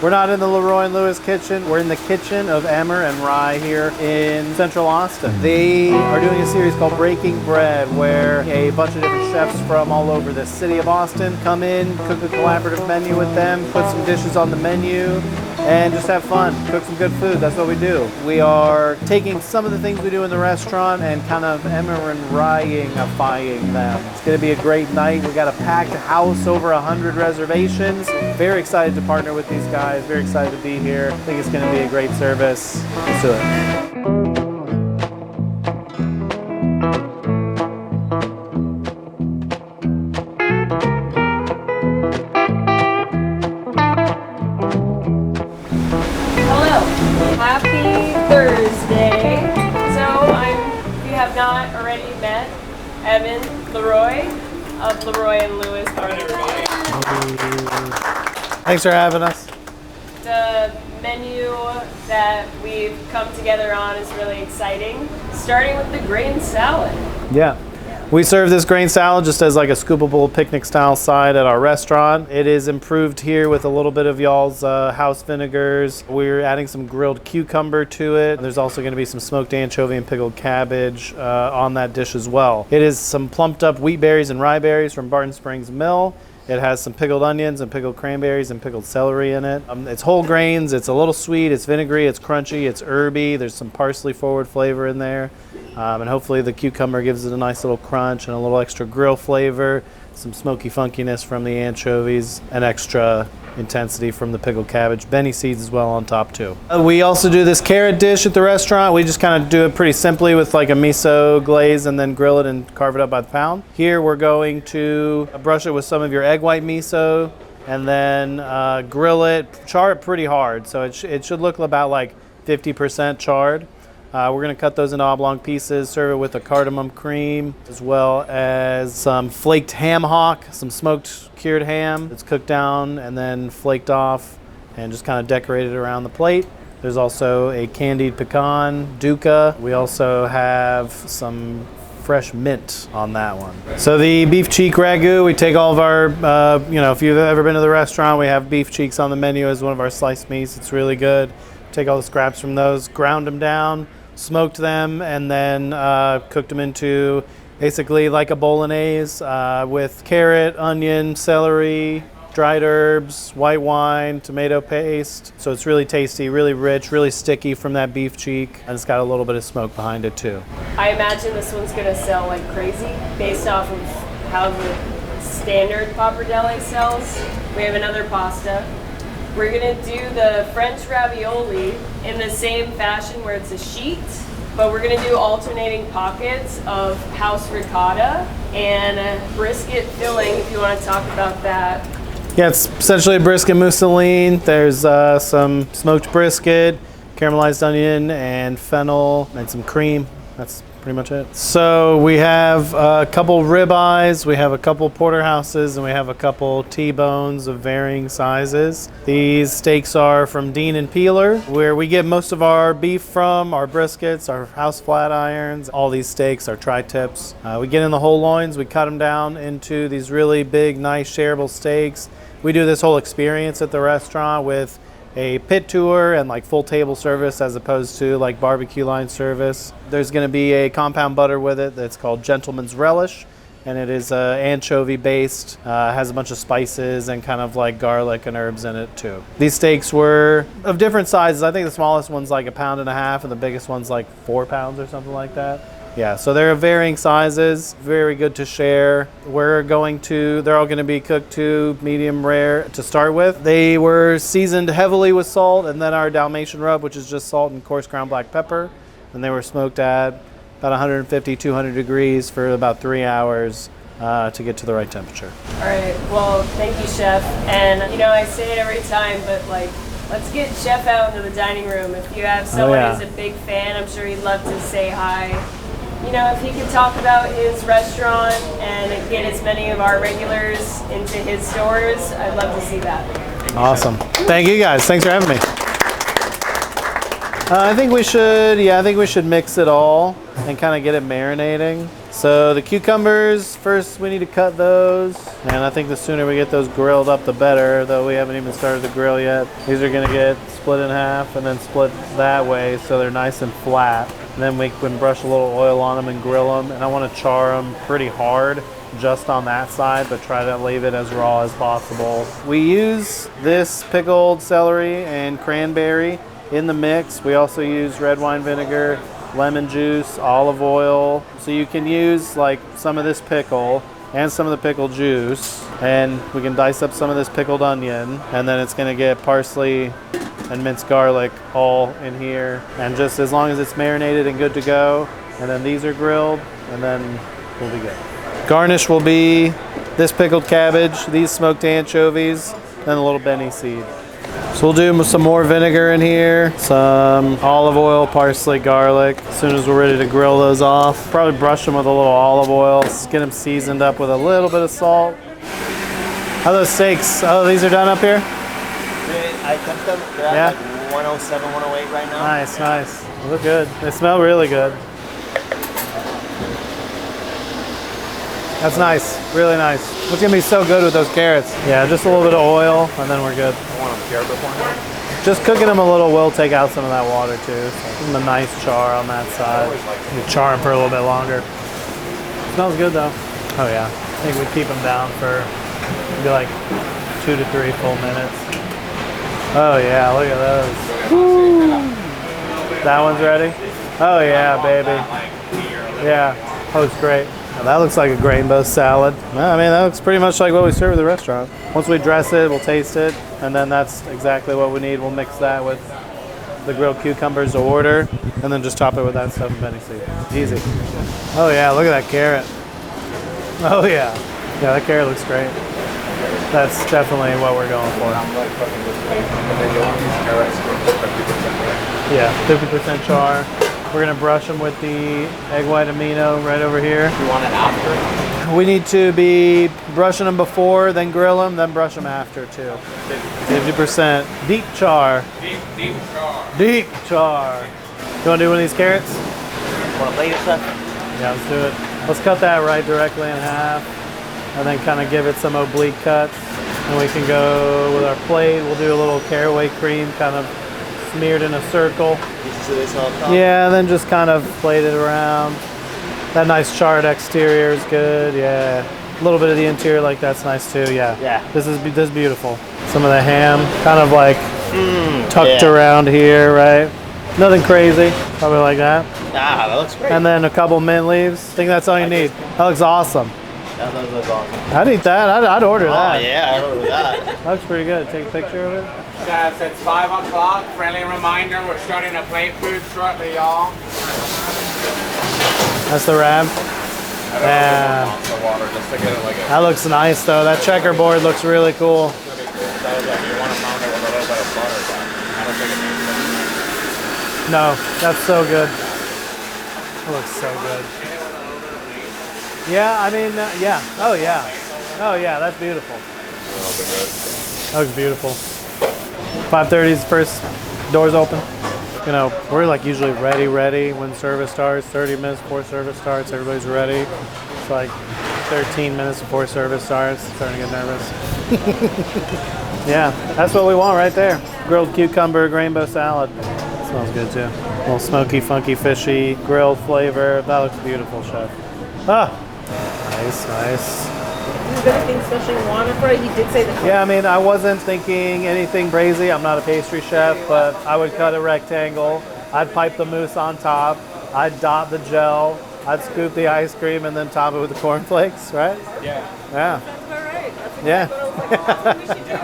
We're not in the LeRoy and Lewis kitchen. We're in the kitchen of Emmer and Rye here in Central Austin. They are doing a series called Breaking Bread, where a bunch of different chefs from all over the city of Austin come in, cook a collaborative menu with them, put some dishes on the menu, and just have fun, cook some good food. That's what we do. We are taking some of the things we do in the restaurant and kind of Emmer and Rye-ifying them. It's gonna be a great night. We got a packed house, over 100 reservations. Very excited to partner with these guys, very excited to be here. I think it's gonna be a great service. Let's do it. Happy Thursday. So if you have not already met Evan LeRoy of LeRoy and Lewis. Thanks for having us. The menu that we've come together on is really exciting, starting with the grain salad. Yeah. We serve this grain salad just as like a scoopable picnic style side at our restaurant. It is improved here with a little bit of y'all's house vinegars. We're adding some grilled cucumber to it. There's also going to be some smoked anchovy and pickled cabbage on that dish as well. It is some plumped up wheat berries and rye berries from Barton Springs Mill. It has some pickled onions and pickled cranberries and pickled celery in it. It's whole grains, it's a little sweet, it's vinegary, it's crunchy, it's herby. There's some parsley forward flavor in there. And hopefully the cucumber gives it a nice little crunch and a little extra grill flavor, some smoky funkiness from the anchovies, and extra intensity from the pickled cabbage. Benny seeds as well on top too. We also do this carrot dish at the restaurant. We just kind of do it pretty simply with like a miso glaze and then grill it and carve it up by the pound. Here we're going to brush it with some of your egg white miso and then grill it, char it pretty hard. So it should look about like 50% charred. We're going to cut those into oblong pieces, serve it with a cardamom cream, as well as some flaked ham hock, some smoked cured ham that's cooked down and then flaked off and just kind of decorated around the plate. There's also a candied pecan, duca. We also have some fresh mint on that one. So the beef cheek ragu, we take all of our, if you've ever been to the restaurant, we have beef cheeks on the menu as one of our sliced meats. It's really good. Take all the scraps from those, ground them down, smoked them, and then cooked them into basically like a bolognese with carrot, onion, celery, dried herbs, white wine, tomato paste. So it's really tasty, really rich, really sticky from that beef cheek, and it's got a little bit of smoke behind it too. I imagine this one's gonna sell like crazy based off of how the standard pappardelle sells. We have another pasta. We're gonna do the French ravioli in the same fashion where it's a sheet, but we're gonna do alternating pockets of house ricotta and a brisket filling, if you wanna talk about that. Yeah, it's essentially a brisket mousseline. There's some smoked brisket, caramelized onion, and fennel, and some cream. That's pretty much it. So we have a couple ribeyes, we have a couple porterhouses, and we have a couple T-bones of varying sizes. These steaks are from Dean and Peeler, where we get most of our beef from, our briskets, our house flat irons. All these steaks are tri-tips. We get in the whole loins, we cut them down into these really big, nice shareable steaks. We do this whole experience at the restaurant with a pit tour and like full table service as opposed to like barbecue line service. There's going to be a compound butter with it that's called Gentleman's Relish, and it is anchovy based, has a bunch of spices and kind of like garlic and herbs in it too. These steaks were of different sizes. I think the smallest one's like 1.5 pounds and the biggest one's like 4 pounds or something like that. Yeah, so they're varying sizes, very good to share. They're all going to be cooked to medium rare to start with. They were seasoned heavily with salt, and then our Dalmatian rub, which is just salt and coarse ground black pepper. And they were smoked at about 150, 200 degrees for about 3 hours to get to the right temperature. All right, well, thank you, Chef. And I say it every time, but let's get Chef out into the dining room. If you have someone who's a big fan, I'm sure he'd love to say hi. If he could talk about his restaurant and get as many of our regulars into his stores, I'd love to see that. Awesome. Thank you guys. Thanks for having me. I think we should mix it all and kind of get it marinating. So the cucumbers, first we need to cut those. And I think the sooner we get those grilled up, the better, though we haven't even started the grill yet. These are gonna get split in half and then split that way so they're nice and flat. And then we can brush a little oil on them and grill them. And I wanna char them pretty hard just on that side, but try to leave it as raw as possible. We use this pickled celery and cranberry in the mix. We also use red wine vinegar, lemon juice, olive oil. So you can use like some of this pickle and some of the pickle juice, and we can dice up some of this pickled onion, and then it's gonna get parsley and minced garlic all in here. And just as long as it's marinated and good to go, and then these are grilled, and then we'll be good. Garnish will be this pickled cabbage, these smoked anchovies, and a little Benny seed. So we'll do some more vinegar in here, some olive oil, parsley, garlic. As soon as we're ready to grill those off, probably brush them with a little olive oil, get them seasoned up with a little bit of salt. How are those steaks? Oh, these are done up here? I cooked them. They're at like 107, 108 right now. Nice, nice. They look good. They smell really good. That's nice, really nice. It's gonna be so good with those carrots. Yeah, just a little bit of oil, and then we're good. I want them cured beforehand. Just cooking them a little will take out some of that water too. So give them a nice char on that side. You char them for a little bit longer. Smells good though. Oh yeah. I think we keep them down for maybe like 2 to 3 full minutes. Oh yeah, look at those. Woo. That one's ready? Oh yeah, baby. Yeah, oh it's great. Now that looks like a rainbow salad. Well, I mean, that looks pretty much like what we serve at the restaurant. Once we dress it, we'll taste it, and then that's exactly what we need. We'll mix that with the grilled cucumbers to order, and then just top it with that stuff and Benny seed. Easy. Oh yeah, look at that carrot. Oh yeah. Yeah, that carrot looks great. That's definitely what we're going for. Yeah, 50% char. We're gonna brush them with the egg white amino right over here. You want it after? We need to be brushing them before, then grill them, then brush them after too. 50%. Deep char. Deep char. Deep char. You wanna do one of these carrots? Want to plate it, Seth? Yeah, let's do it. Let's cut that right directly in half, and then kind of give it some oblique cuts. And we can go with our plate. We'll do a little caraway cream kind of smeared in a circle. Yeah, and then just kind of plate it around. That nice charred exterior is good. Yeah, a little bit of the interior, like that's nice too. Yeah. Yeah. This is beautiful. Some of the ham, kind of like tucked around here, right? Nothing crazy. Probably like that. Ah, that looks great. And then a couple mint leaves. I think that's all you need. That looks awesome. That looks awesome. I'd eat that. I'd order that. Oh yeah, I ordered that. That looks pretty good. Take a picture of it. Guys, it's 5 o'clock. Friendly reminder, we're starting to plate food shortly, y'all. That's the wrap. Yeah. That looks nice though. That checkerboard looks really cool. No, that's so good. That looks so good. Yeah, I mean, yeah. Oh yeah. Oh yeah, that's beautiful. That looks beautiful. 5:30 is the first doors open. You know, we're like usually ready when service starts. 30 minutes before service starts, everybody's ready. It's like 13 minutes before service starts, starting to get nervous. Yeah, that's what we want right there. Grilled cucumber rainbow salad. Smells good too. A little smoky, funky, fishy, grilled flavor. That looks beautiful, chef. Ah, nice, nice. Is there anything special you wanted for it? He did say that. Yeah, I mean, I wasn't thinking anything crazy. I'm not a pastry chef, but I would cut a rectangle. I'd pipe the mousse on top. I'd dot the gel. I'd scoop the ice cream and then top it with the cornflakes, right? Yeah. Yeah. That's all right. That's Yeah. what we should do.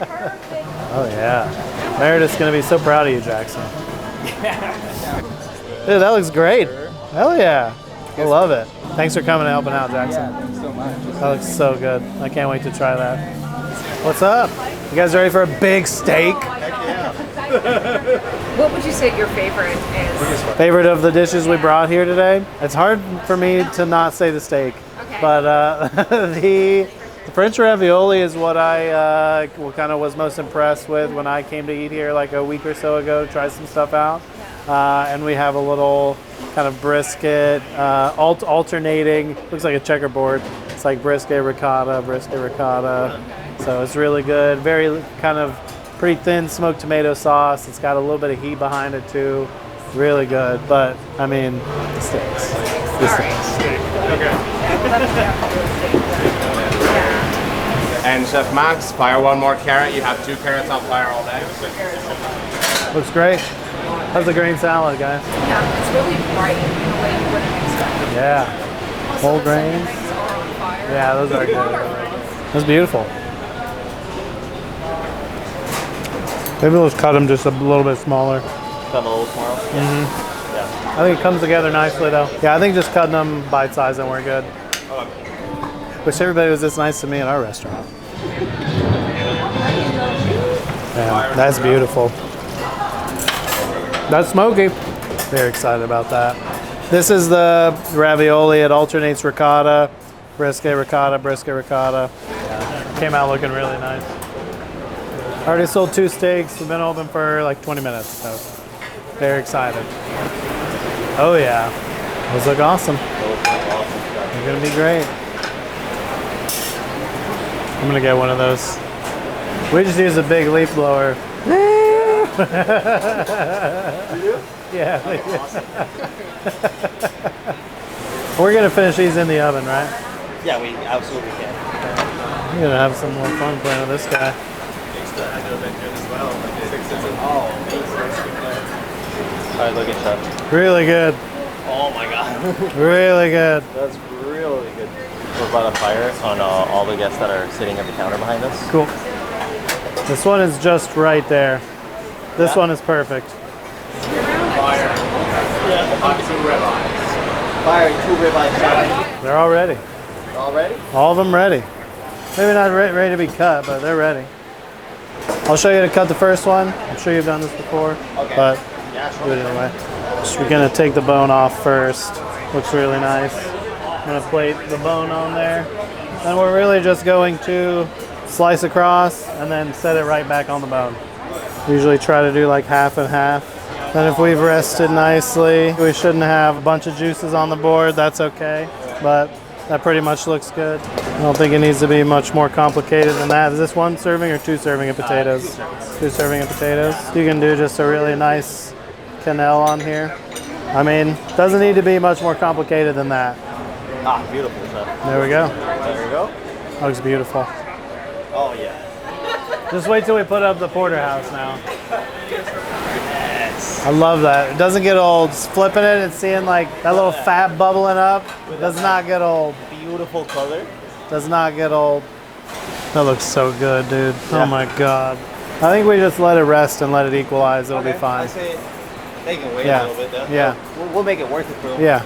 Perfect. Oh, yeah. Meredith's going to be so proud of you, Jackson. Dude, that looks great. Hell yeah. I love it. Thanks for coming and helping out, Jackson. Thanks so much. That looks so good. I can't wait to try that. What's up? You guys ready for a big steak? What would you say your favorite is? Favorite of the dishes we brought here today? It's hard for me to not say the steak, Okay. but the French ravioli is what I kind of was most impressed with when I came to eat here like a week or so ago, try some stuff out. And we have a little kind of brisket, alternating, looks like a checkerboard. It's like brisket ricotta. So it's really good. Very kind of pretty thin smoked tomato sauce. It's got a little bit of heat behind it too. Really good. But I mean, the steaks. The steaks. And Chef Max, fire one more carrot. You have 2 carrots on fire all day. Looks great. How's the grain salad, guys? Yeah, it's really bright in a way you wouldn't expect. Yeah. Whole Also, grains. some things are on fire. Yeah, those are good. That's beautiful. Maybe let's cut them just a little bit smaller. Come a little smaller. Yeah. I think it comes together nicely though. Yeah, I think just cutting them bite size and we're good. Wish everybody was this nice to me at our restaurant. Yeah, that's beautiful. That's smoky. Very excited about that. This is the ravioli. It alternates ricotta, brisket ricotta, brisket ricotta. Yeah. Came out looking really nice. Already sold 2 steaks. We've been open for like 20 minutes, so very excited. Oh yeah, those look awesome. They're gonna be great. I'm gonna get one of those. We just use a big leaf blower. Yeah. We're gonna finish these in the oven, right? Yeah, we absolutely can. We're gonna have some more fun playing with this guy. Alright, look at Chef. Really good. Oh my god. Really good. That's really good. We're by the fire on all the guests that are sitting at the counter behind us. Cool. This one is just right there. This one is perfect. Fire. Yeah. On 2 ribeyes. Fire, 2 ribeye chop. They're all ready. All ready? All of them ready. Maybe not ready to be cut, but they're ready. I'll show you how to cut the first one. I'm sure you've done this before, Okay. but Yeah, do it anyway. So we're gonna take the bone off first. Looks really nice. I'm gonna plate the bone on there. Then we're really just going to slice across and then set it right back on the bone. Usually try to do like half and half. Then if we've rested nicely, we shouldn't have a bunch of juices on the board. That's okay, but that pretty much looks good. I don't think it needs to be much more complicated than that. Is this 1 serving or 2 serving of potatoes? 2 serving of potatoes. You can do just a really nice quenelle on here. I mean, doesn't need to be much more complicated than that. Ah, beautiful, Chef. There we go. There you go. Looks beautiful. Oh yeah. Just wait till we put up the porterhouse now. I love that. It doesn't get old. Just flipping it and seeing like that little fat bubbling up does not get old. Beautiful color. Does not get old. That looks so good, dude. Yeah. Oh my god. I think we just let it rest and let it equalize. It'll be I fine. say they can wait Yeah. a little bit though. Yeah. We'll make it worth it for them. Yeah.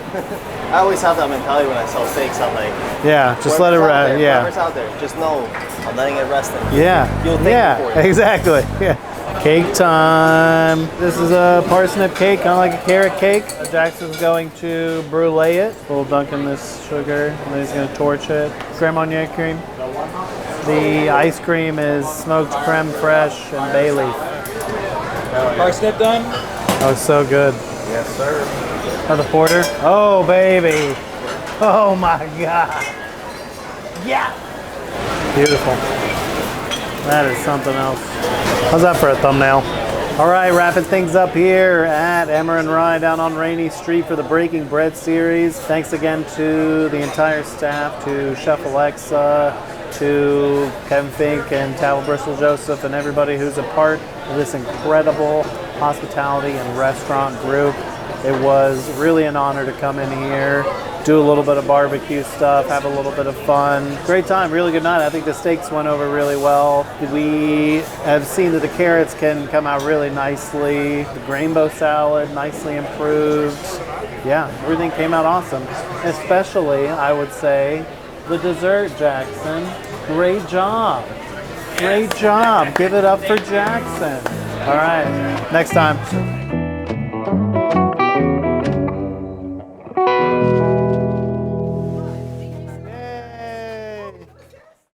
I always have that mentality when I sell steaks. I'm like, Yeah. Just let it whoever's out rest. there, Yeah. whoever's out there, just know I'm letting it rest. And Yeah. You'll thank Yeah. me for it. Exactly. Yeah. Cake time. This is a parsnip cake, kind of like a carrot cake. Jackson's going to brulee it. We'll dunk in this sugar, and then he's going to torch it. Creme Marnier cream. The ice cream is smoked creme fraiche and bay leaf. Parsnip done? Oh, it's so good. Yes, sir. Oh, the porter. Oh, baby. Oh my God. Yeah. Beautiful. That is something else. How's that for a thumbnail? All right, wrapping things up here at Emmer Rye down on Rainey Street for the Breaking Bread series. Thanks again to the entire staff, to Chef Alexa, to Kevin Fink and Tao Bristol Joseph, and everybody who's a part of this incredible hospitality and restaurant group. It was really an honor to come in here, do a little bit of barbecue stuff, have a little bit of fun. Great time, really good night. I think the steaks went over really well. We have seen that the carrots can come out really nicely. The rainbow salad, nicely improved. Yeah, everything came out awesome. Especially, I would say, the dessert, Jackson. Great job. Great job. Give it up for Jackson. All right, next time.